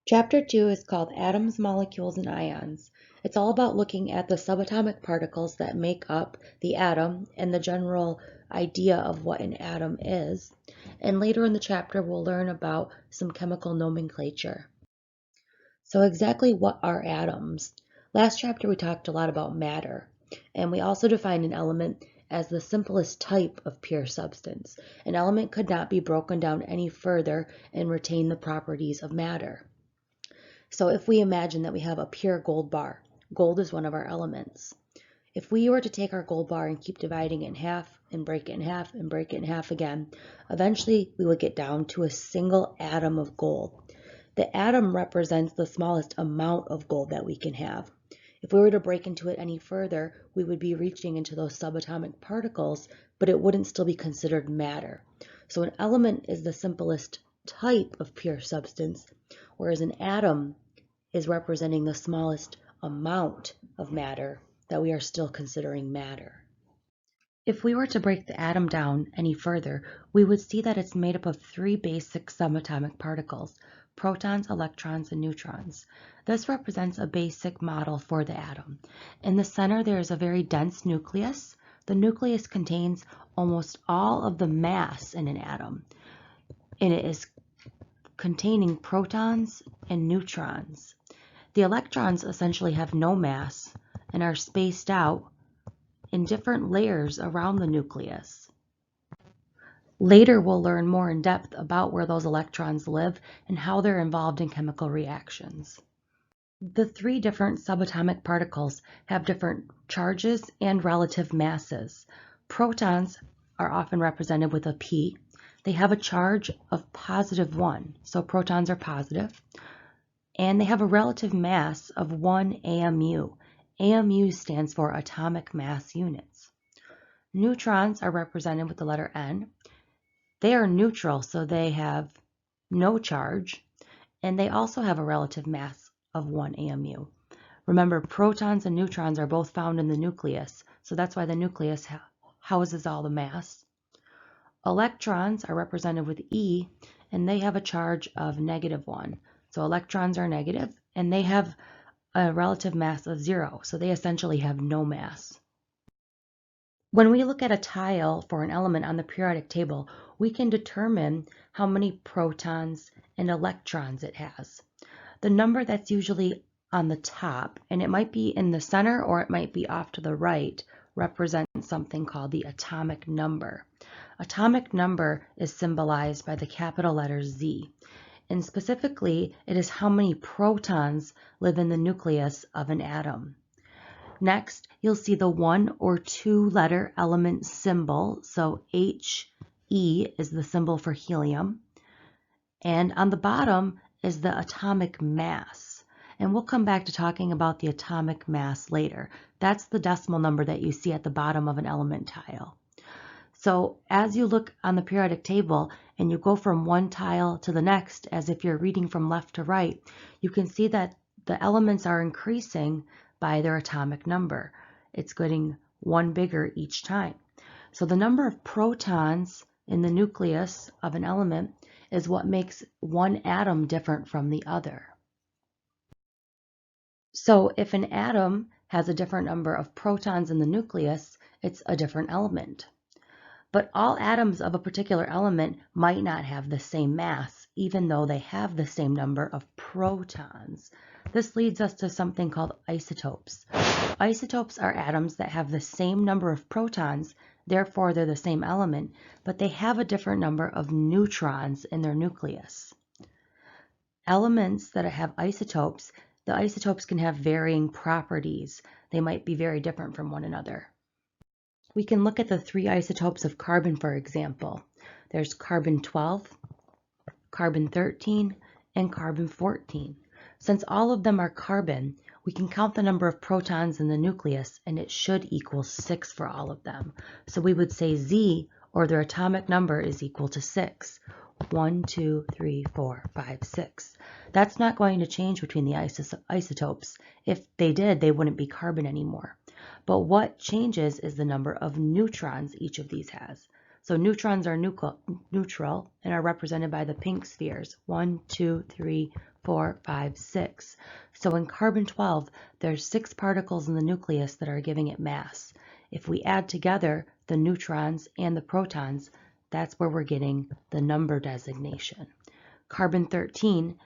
Chapter 2 is called Atoms, Molecules, and Ions. It's all about looking at the subatomic particles that make up the atom and the general idea of what an atom is. And later in the chapter, we'll learn about some chemical nomenclature. So exactly what are atoms? Last chapter, we talked a lot about matter, and we also defined an element as the simplest type of pure substance. An element could not be broken down any further and retain the properties of matter. So if we imagine that we have a pure gold bar, gold is one of our elements. If we were to take our gold bar and keep dividing it in half and break it in half and break it in half again, eventually we would get down to a single atom of gold. The atom represents the smallest amount of gold that we can have. If we were to break into it any further, we would be reaching into those subatomic particles, but it wouldn't still be considered matter. So an element is the simplest type of pure substance, whereas an atom is representing the smallest amount of matter that we are still considering matter. If we were to break the atom down any further, we would see that it's made up of three basic subatomic particles: protons, electrons, and neutrons. This represents a basic model for the atom. In the center, there is a very dense nucleus. The nucleus contains almost all of the mass in an atom, and it is containing protons and neutrons. The electrons essentially have no mass and are spaced out in different layers around the nucleus. Later, we'll learn more in depth about where those electrons live and how they're involved in chemical reactions. The three different subatomic particles have different charges and relative masses. Protons are often represented with a P. They have a charge of +1, so protons are positive. And they have a relative mass of 1 AMU. AMU stands for atomic mass units. Neutrons are represented with the letter N. They are neutral, so they have no charge, and they also have a relative mass of 1 AMU. Remember, protons and neutrons are both found in the nucleus, so that's why the nucleus houses all the mass. Electrons are represented with E, and they have a charge of -1. So electrons are negative, and they have a relative mass of 0, so they essentially have no mass. When we look at a tile for an element on the periodic table, we can determine how many protons and electrons it has. The number that's usually on the top, and it might be in the center or it might be off to the right, represents something called the atomic number. Atomic number is symbolized by the capital letter Z. And specifically, it is how many protons live in the nucleus of an atom. Next, you'll see the 1 or 2 letter element symbol, so He is the symbol for helium. And on the bottom is the atomic mass. And we'll come back to talking about the atomic mass later. That's the decimal number that you see at the bottom of an element tile. So as you look on the periodic table and you go from one tile to the next, as if you're reading from left to right, you can see that the elements are increasing by their atomic number. It's getting one bigger each time. So the number of protons in the nucleus of an element is what makes one atom different from the other. So if an atom has a different number of protons in the nucleus, it's a different element. But all atoms of a particular element might not have the same mass, even though they have the same number of protons. This leads us to something called isotopes. Isotopes are atoms that have the same number of protons, therefore they're the same element, but they have a different number of neutrons in their nucleus. Elements that have isotopes, the isotopes can have varying properties. They might be very different from one another. We can look at the 3 isotopes of carbon, for example. There's carbon-12, carbon-13, and carbon-14. Since all of them are carbon, we can count the number of protons in the nucleus, and it should equal 6 for all of them. So we would say Z, or their atomic number, is equal to 6. 1, 2, 3, 4, 5, 6. That's not going to change between the isotopes. If they did, they wouldn't be carbon anymore. But what changes is the number of neutrons each of these has. So neutrons are neutral and are represented by the pink spheres, 1, 2, 3, 4, 5, 6. So in carbon-12, there's 6 particles in the nucleus that are giving it mass. If we add together the neutrons and the protons, that's where we're getting the number designation. Carbon-13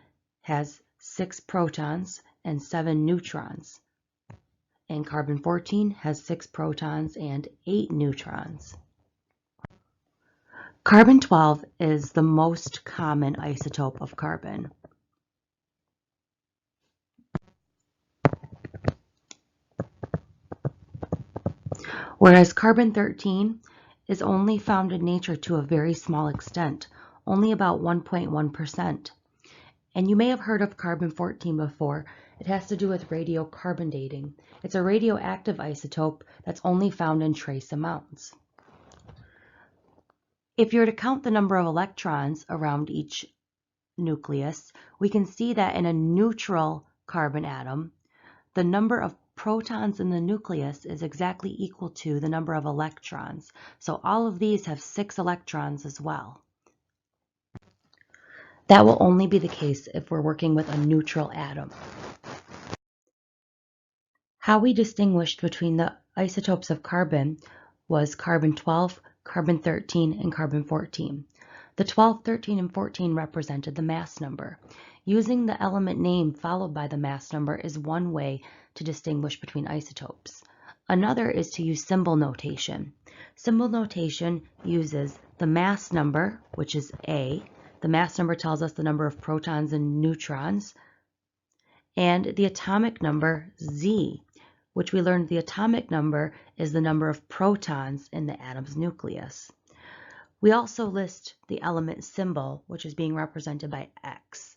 has 6 protons and 7 neutrons. And carbon-14 has 6 protons and 8 neutrons. Carbon-12 is the most common isotope of carbon. Whereas carbon-13 is only found in nature to a very small extent, only about 1.1%. And you may have heard of carbon-14 before. It has to do with radiocarbon dating. It's a radioactive isotope that's only found in trace amounts. If you were to count the number of electrons around each nucleus, we can see that in a neutral carbon atom, the number of protons in the nucleus is exactly equal to the number of electrons. So all of these have 6 electrons as well. That will only be the case if we're working with a neutral atom. How we distinguished between the isotopes of carbon was carbon-12, carbon-13, and carbon-14. The 12, 13, and 14 represented the mass number. Using the element name followed by the mass number is one way to distinguish between isotopes. Another is to use symbol notation. Symbol notation uses the mass number, which is A. The mass number tells us the number of protons and neutrons. And the atomic number, Z, which we learned the atomic number is the number of protons in the atom's nucleus. We also list the element symbol, which is being represented by X.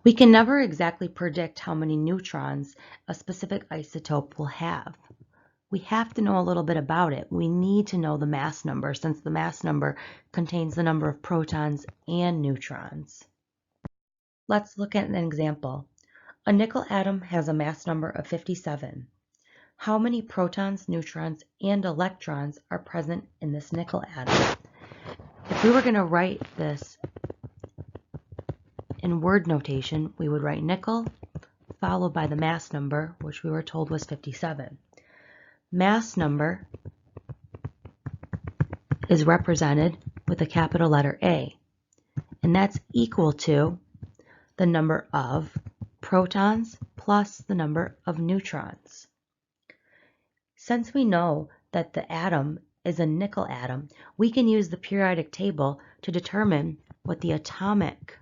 We can never exactly predict how many neutrons a specific isotope will have. We have to know a little bit about it. We need to know the mass number, since the mass number contains the number of protons and neutrons. Let's look at an example. A nickel atom has a mass number of 57. How many protons, neutrons, and electrons are present in this nickel atom? If we were going to write this in word notation, we would write nickel followed by the mass number, which we were told was 57. Mass number is represented with a capital letter A, and that's equal to the number of protons plus the number of neutrons. Since we know that the atom is a nickel atom, we can use the periodic table to determine what the atomic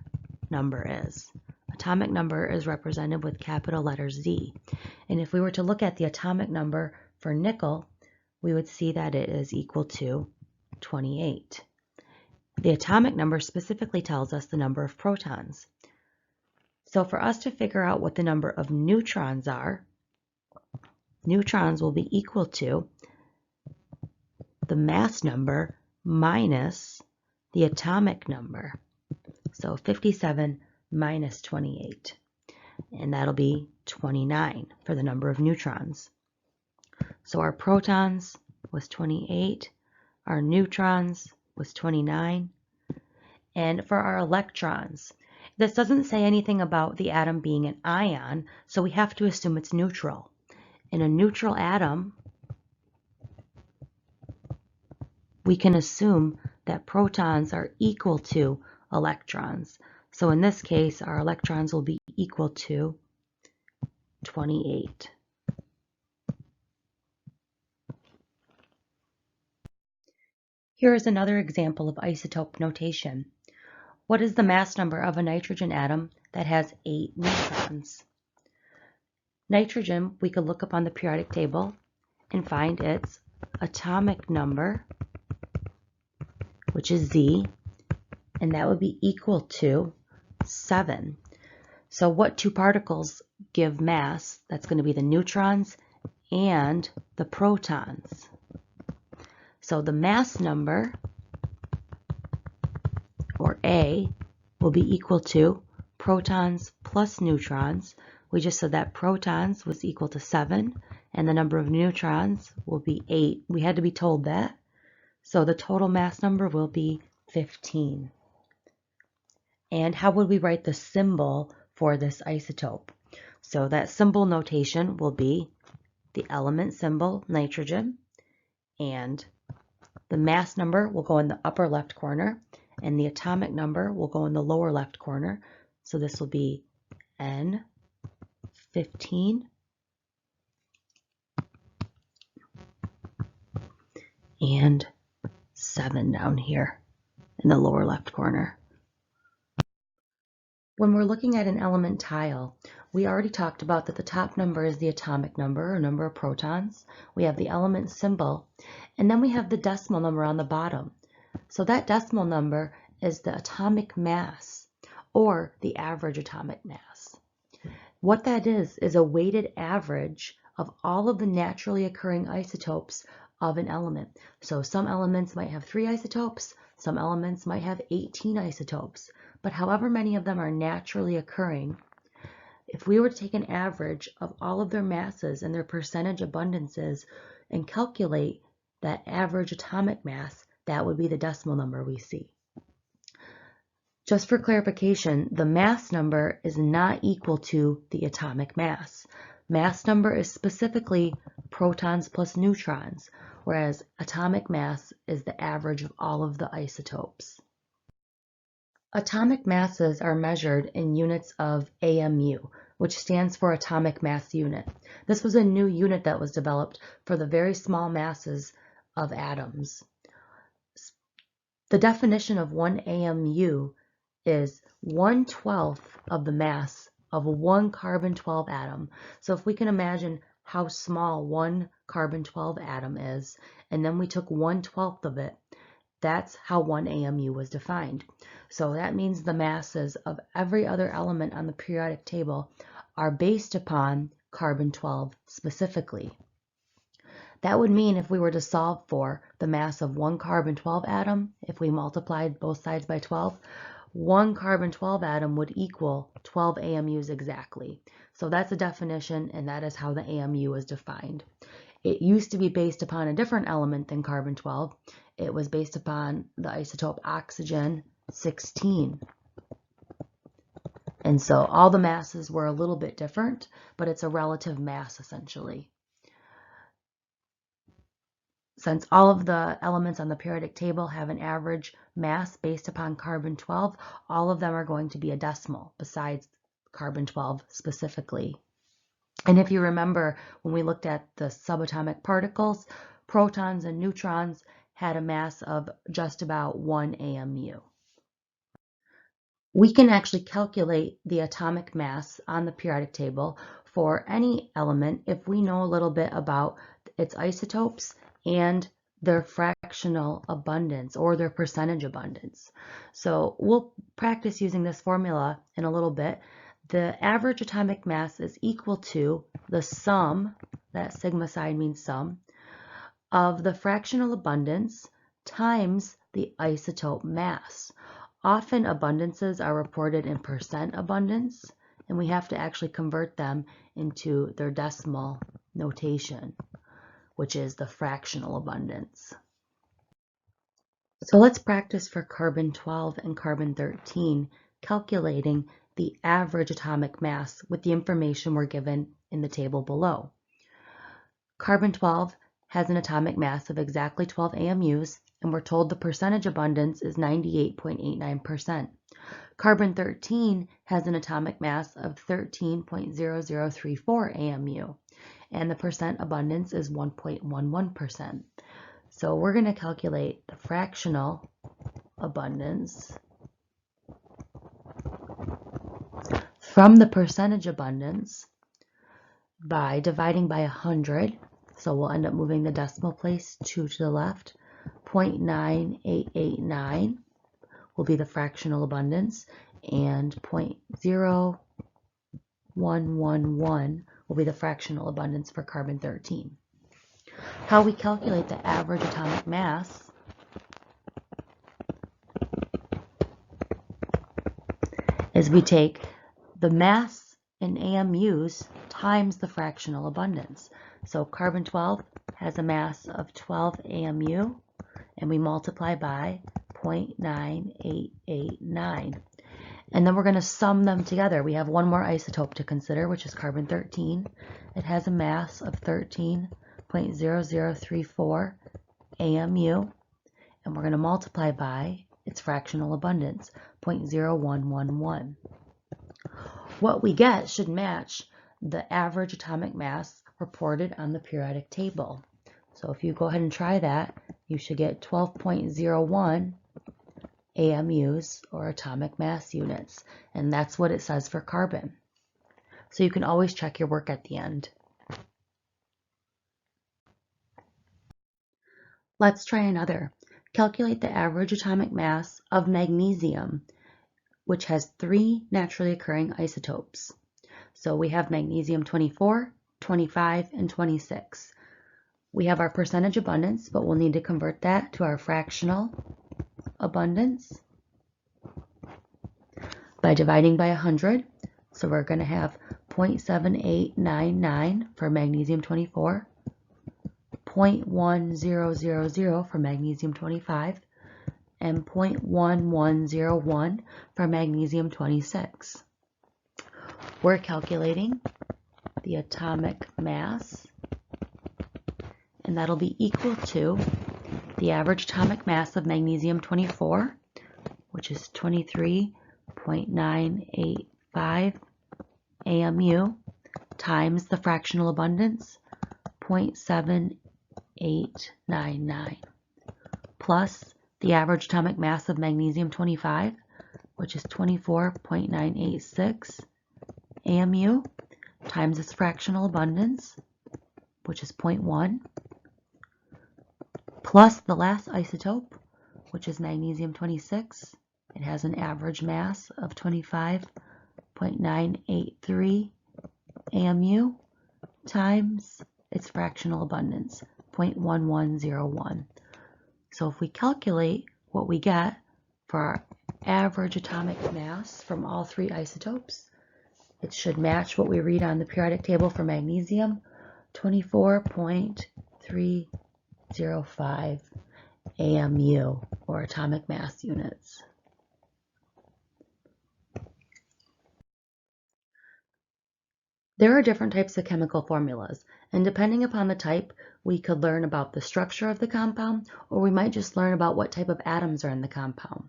number is. Atomic number is represented with capital letter Z. And if we were to look at the atomic number for nickel, we would see that it is equal to 28. The atomic number specifically tells us the number of protons. So for us to figure out what the number of neutrons are, neutrons will be equal to the mass number minus the atomic number. So 57 minus 28, and that'll be 29 for the number of neutrons. So our protons was 28, our neutrons was 29, and for our electrons, this doesn't say anything about the atom being an ion, so we have to assume it's neutral. In a neutral atom, we can assume that protons are equal to electrons. So in this case, our electrons will be equal to 28. Here is another example of isotope notation. What is the mass number of a nitrogen atom that has 8 neutrons? Nitrogen, we could look up on the periodic table and find its atomic number, which is Z, and that would be equal to 7. So what two particles give mass? That's going to be the neutrons and the protons. So the mass number, or A, will be equal to protons plus neutrons. We just said that protons was equal to 7, and the number of neutrons will be 8. We had to be told that. So the total mass number will be 15. And how would we write the symbol for this isotope? So that symbol notation will be the element symbol, nitrogen, and the mass number will go in the upper left corner, and the atomic number will go in the lower left corner. So this will be N15 and 7 down here in the lower left corner. When we're looking at an element tile, we already talked about that the top number is the atomic number or number of protons. We have the element symbol, and then we have the decimal number on the bottom. So that decimal number is the atomic mass or the average atomic mass. What that is a weighted average of all of the naturally occurring isotopes of an element. So some elements might have 3 isotopes, some elements might have 18 isotopes, but however many of them are naturally occurring, if we were to take an average of all of their masses and their percentage abundances and calculate that average atomic mass, that would be the decimal number we see. Just for clarification, the mass number is not equal to the atomic mass. Mass number is specifically protons plus neutrons, whereas atomic mass is the average of all of the isotopes. Atomic masses are measured in units of AMU, which stands for atomic mass unit. This was a new unit that was developed for the very small masses of atoms. The definition of 1 AMU is 1/12 of the mass of one carbon-12 atom. So if we can imagine how small one carbon-12 atom is, and then we took 1/12 of it, that's how 1 AMU was defined. So that means the masses of every other element on the periodic table are based upon carbon-12 specifically. That would mean if we were to solve for the mass of one carbon-12 atom, if we multiplied both sides by 12, one carbon-12 atom would equal 12 AMUs exactly. So that's a definition, and that is how the AMU is defined. It used to be based upon a different element than carbon-12. It was based upon the isotope oxygen-16. And so all the masses were a little bit different, but it's a relative mass essentially. Since all of the elements on the periodic table have an average mass based upon carbon-12, all of them are going to be a decimal besides carbon-12 specifically. And if you remember, when we looked at the subatomic particles, protons and neutrons had a mass of just about 1 AMU. We can actually calculate the atomic mass on the periodic table for any element if we know a little bit about its isotopes and their fractional abundance or their percentage abundance. So we'll practice using this formula in a little bit. The average atomic mass is equal to the sum, that sigma sign means sum, of the fractional abundance times the isotope mass. Often abundances are reported in percent abundance, and we have to actually convert them into their decimal notation, which is the fractional abundance. So let's practice for carbon-12 and carbon-13, calculating the average atomic mass with the information we're given in the table below. Carbon-12 has an atomic mass of exactly 12 AMUs, and we're told the percentage abundance is 98.89%. Carbon-13 has an atomic mass of 13.0034 AMU, and the percent abundance is 1.11%. So we're going to calculate the fractional abundance from the percentage abundance by dividing by 100. So we'll end up moving the decimal place 2 to the left. 0.9889 will be the fractional abundance, and 0.0111 will be the fractional abundance for carbon-13. How we calculate the average atomic mass is we take the mass in AMUs times the fractional abundance. So carbon-12 has a mass of 12 AMU, and we multiply by 0.9889. And then we're going to sum them together. We have one more isotope to consider, which is carbon-13. It has a mass of 13.0034 AMU, and we're going to multiply by its fractional abundance, 0.0111. What we get should match the average atomic mass reported on the periodic table. So if you go ahead and try that, you should get 12.01 AMUs, or atomic mass units, and that's what it says for carbon. So you can always check your work at the end. Let's try another. Calculate the average atomic mass of magnesium, which has 3 naturally occurring isotopes. So we have magnesium 24, 25, and 26. We have our percentage abundance, but we'll need to convert that to our fractional abundance by dividing by 100. So we're going to have 0.7899 for magnesium 24, 0.1000 for magnesium 25, and 0.1101 for magnesium 26. We're calculating the atomic mass, and that'll be equal to the average atomic mass of magnesium 24, which is 23.985 AMU, times the fractional abundance, 0.7899, plus the average atomic mass of magnesium 25, which is 24.986 AMU, times its fractional abundance, which is 0.1, plus the last isotope, which is magnesium 26. It has an average mass of 25.983 AMU, times its fractional abundance, 0.1101. So if we calculate what we get for our average atomic mass from all 3 isotopes, it should match what we read on the periodic table for magnesium, 24.305 AMU, or atomic mass units. There are different types of chemical formulas, and depending upon the type, we could learn about the structure of the compound, or we might just learn about what type of atoms are in the compound.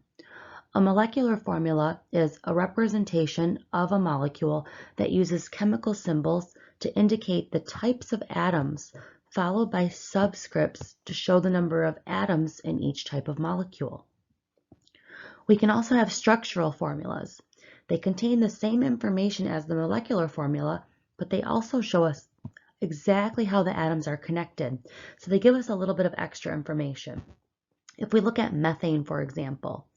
A molecular formula is a representation of a molecule that uses chemical symbols to indicate the types of atoms, followed by subscripts to show the number of atoms in each type of molecule. We can also have structural formulas. They contain the same information as the molecular formula, but they also show us exactly how the atoms are connected. So they give us a little bit of extra information. If we look at methane, for example,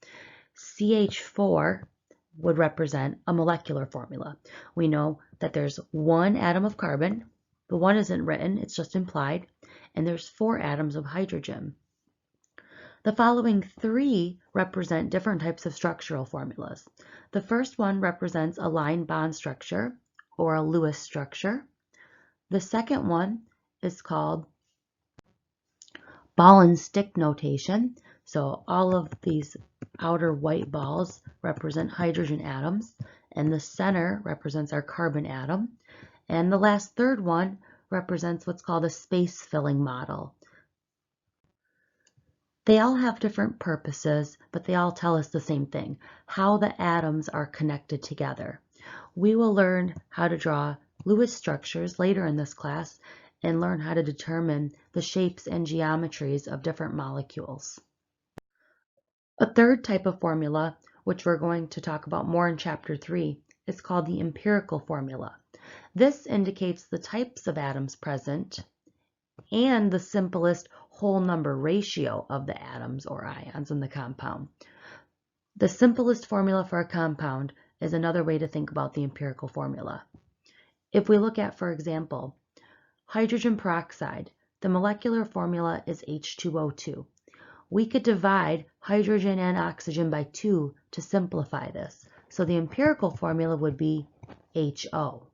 CH4 would represent a molecular formula. We know that there's 1 atom of carbon. The 1 isn't written, it's just implied. And there's 4 atoms of hydrogen. The following 3 represent different types of structural formulas. The first one represents a line bond structure, or a Lewis structure. The second one is called ball and stick notation. So all of these outer white balls represent hydrogen atoms, and the center represents our carbon atom. And the last third one represents what's called a space filling model. They all have different purposes, but they all tell us the same thing, how the atoms are connected together. We will learn how to draw Lewis structures later in this class and learn how to determine the shapes and geometries of different molecules. A third type of formula, which we're going to talk about more in Chapter 3, is called the empirical formula. This indicates the types of atoms present and the simplest whole number ratio of the atoms or ions in the compound. The simplest formula for a compound is another way to think about the empirical formula. If we look at, for example, hydrogen peroxide, the molecular formula is H2O2. We could divide hydrogen and oxygen by 2 to simplify this. So the empirical formula would be HO.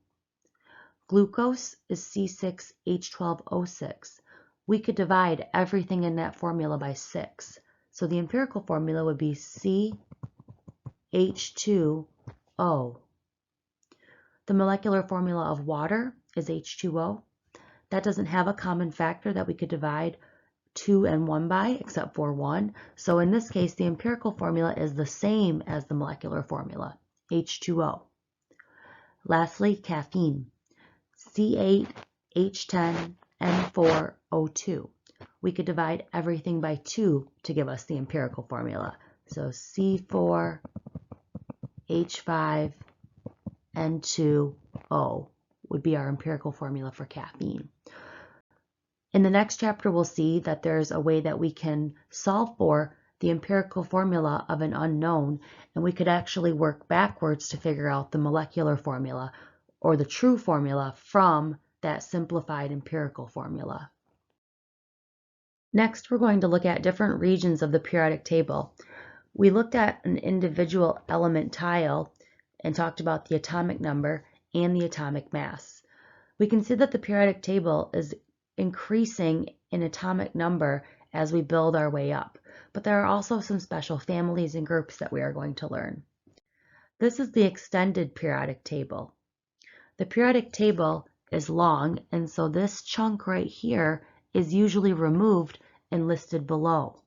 Glucose is C6H12O6. We could divide everything in that formula by 6. So the empirical formula would be CH2O6. O. The molecular formula of water is H2O. That doesn't have a common factor that we could divide 2 and 1 by, except for 1. So in this case, the empirical formula is the same as the molecular formula, H2O. Lastly, caffeine, C8H10N4O2. We could divide everything by 2 to give us the empirical formula. So C4H5N2O would be our empirical formula for caffeine. In the next chapter, we'll see that there's a way that we can solve for the empirical formula of an unknown, and we could actually work backwards to figure out the molecular formula or the true formula from that simplified empirical formula. Next, we're going to look at different regions of the periodic table. We looked at an individual element tile and talked about the atomic number and the atomic mass. We can see that the periodic table is increasing in atomic number as we build our way up, but there are also some special families and groups that we are going to learn. This is the extended periodic table. The periodic table is long, and so this chunk right here is usually removed and listed below.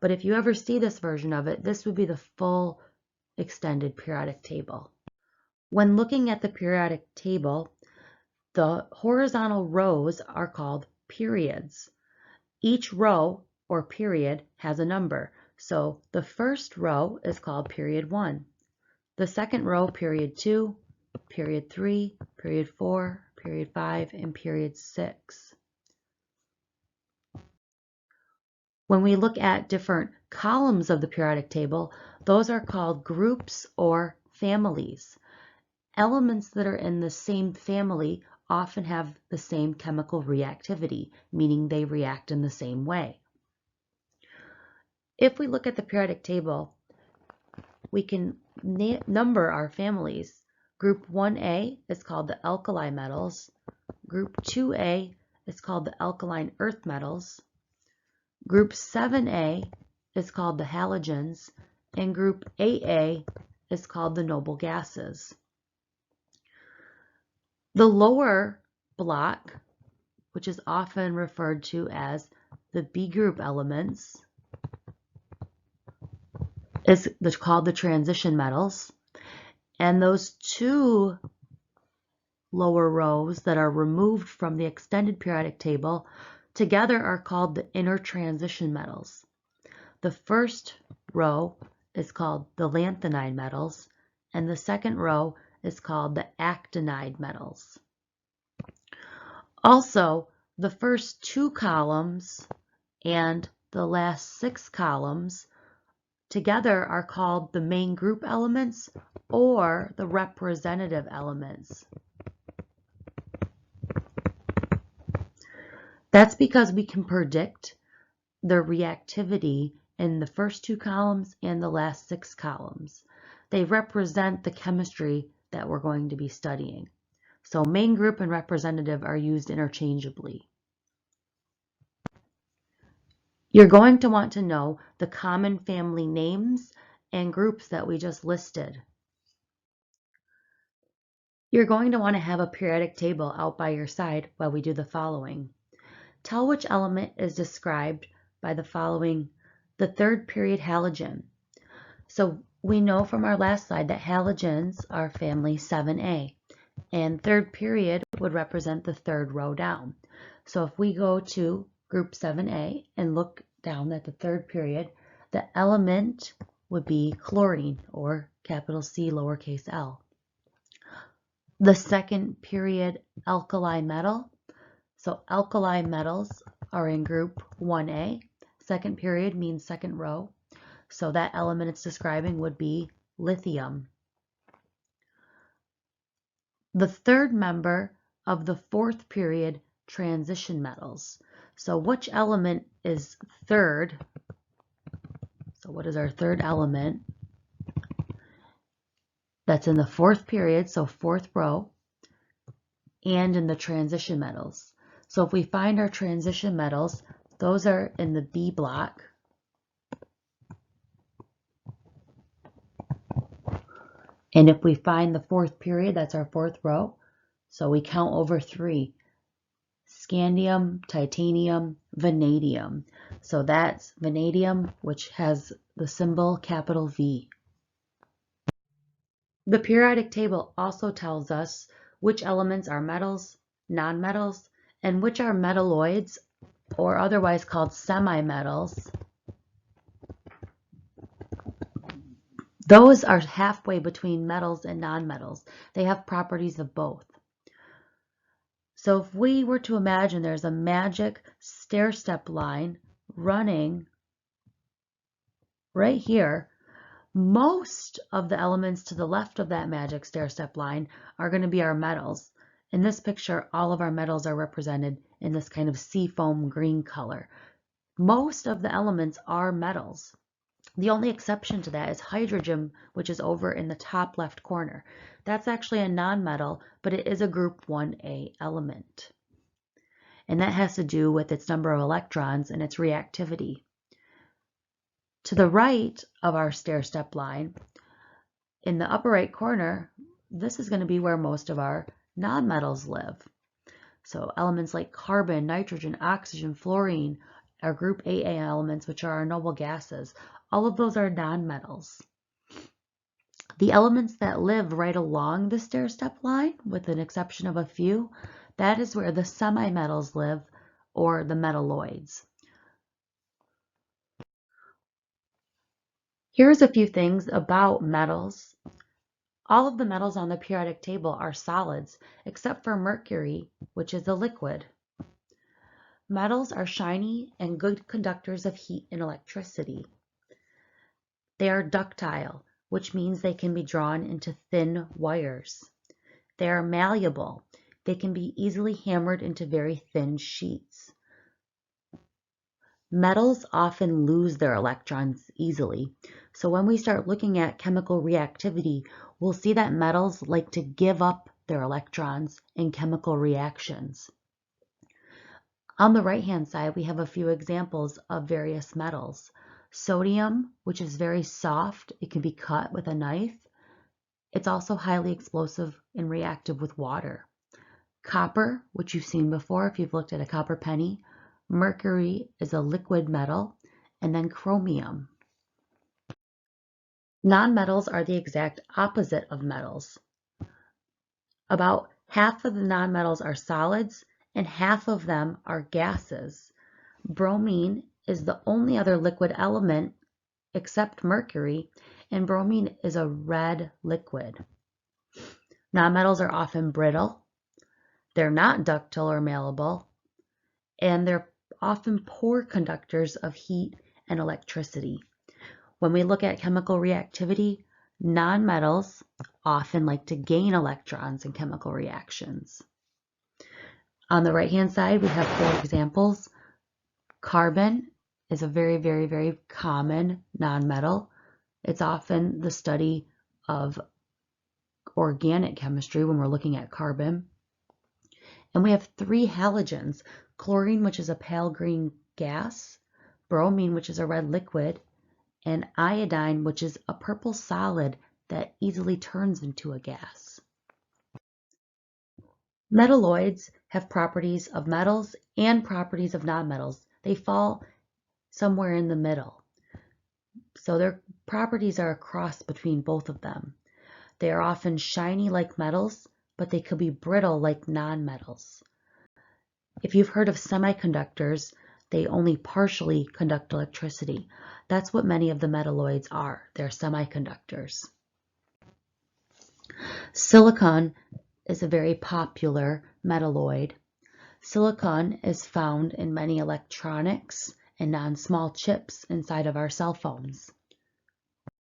But if you ever see this version of it, this would be the full extended periodic table. When looking at the periodic table, the horizontal rows are called periods. Each row or period has a number. So the first row is called period 1. The second row, period 2, period 3, period 4, period 5, and period 6. When we look at different columns of the periodic table, those are called groups or families. Elements that are in the same family often have the same chemical reactivity, meaning they react in the same way. If we look at the periodic table, we can number our families. Group 1A is called the alkali metals. Group 2A is called the alkaline earth metals. Group 7A is called the halogens, and Group 8A is called the noble gases. The lower block, which is often referred to as the B group elements, is called the transition metals. And those two lower rows that are removed from the extended periodic table together are called the inner transition metals. The first row is called the lanthanide metals, and the second row is called the actinide metals. Also, the first 2 columns and the last 6 columns together are called the main group elements or the representative elements. That's because we can predict the reactivity in the first 2 columns and the last 6 columns. They represent the chemistry that we're going to be studying. So main group and representative are used interchangeably. You're going to want to know the common family names and groups that we just listed. You're going to want to have a periodic table out by your side while we do the following. Tell which element is described by the following: the third period halogen. So we know from our last slide that halogens are family 7A, and third period would represent the third row down. So if we go to group 7A and look down at the third period, the element would be chlorine, or capital C lowercase l. The second period alkali metal. So alkali metals are in group 1A. Second period means second row. So that element it's describing would be lithium. The third member of the fourth period transition metals. So which element is third? So what is our third element? That's in the fourth period, so fourth row, and in the transition metals. So if we find our transition metals, those are in the B block. And if we find the fourth period, that's our fourth row. So we count over 3. Scandium, titanium, vanadium. So that's vanadium, which has the symbol capital V. The periodic table also tells us which elements are metals, nonmetals, and which are metalloids, or otherwise called semimetals. Those are halfway between metals and nonmetals. They have properties of both. So if we were to imagine there's a magic stair-step line running right here, most of the elements to the left of that magic stair-step line are going to be our metals. In this picture, all of our metals are represented in this kind of seafoam green color. Most of the elements are metals. The only exception to that is hydrogen, which is over in the top left corner. That's actually a nonmetal, but it is a group 1A element. And that has to do with its number of electrons and its reactivity. To the right of our stair-step line, in the upper right corner, this is going to be where most of our nonmetals live. So elements like carbon, nitrogen, oxygen, fluorine are group AA elements, which are our noble gases. All of those are nonmetals. The elements that live right along the stair-step line, with an exception of a few, that is where the semimetals live, or the metalloids. Here's a few things about metals. All of the metals on the periodic table are solids, except for mercury, which is a liquid. Metals are shiny and good conductors of heat and electricity. They are ductile, which means they can be drawn into thin wires. They are malleable. They can be easily hammered into very thin sheets. Metals often lose their electrons easily, so when we start looking at chemical reactivity, we'll see that metals like to give up their electrons in chemical reactions. On the right-hand side, we have a few examples of various metals. Sodium, which is very soft, it can be cut with a knife. It's also highly explosive and reactive with water. Copper, which you've seen before if you've looked at a copper penny. Mercury is a liquid metal, and then chromium. Nonmetals are the exact opposite of metals. About half of the nonmetals are solids, and half of them are gases. Bromine is the only other liquid element except mercury, and bromine is a red liquid. Nonmetals are often brittle, they're not ductile or malleable, and they're often poor conductors of heat and electricity. When we look at chemical reactivity, nonmetals often like to gain electrons in chemical reactions. On the right-hand side, we have 4 examples. Carbon is a very, very, very common nonmetal. It's often the study of organic chemistry when we're looking at carbon. And we have 3 halogens: chlorine, which is a pale green gas, bromine, which is a red liquid, and iodine, which is a purple solid that easily turns into a gas. Metalloids have properties of metals and properties of nonmetals. They fall somewhere in the middle. So their properties are a cross between both of them. They are often shiny like metals, but they could be brittle like nonmetals. If you've heard of semiconductors, they only partially conduct electricity. That's what many of the metalloids are. They're semiconductors. Silicon is a very popular metalloid. Silicon is found in many electronics and non-small chips inside of our cell phones.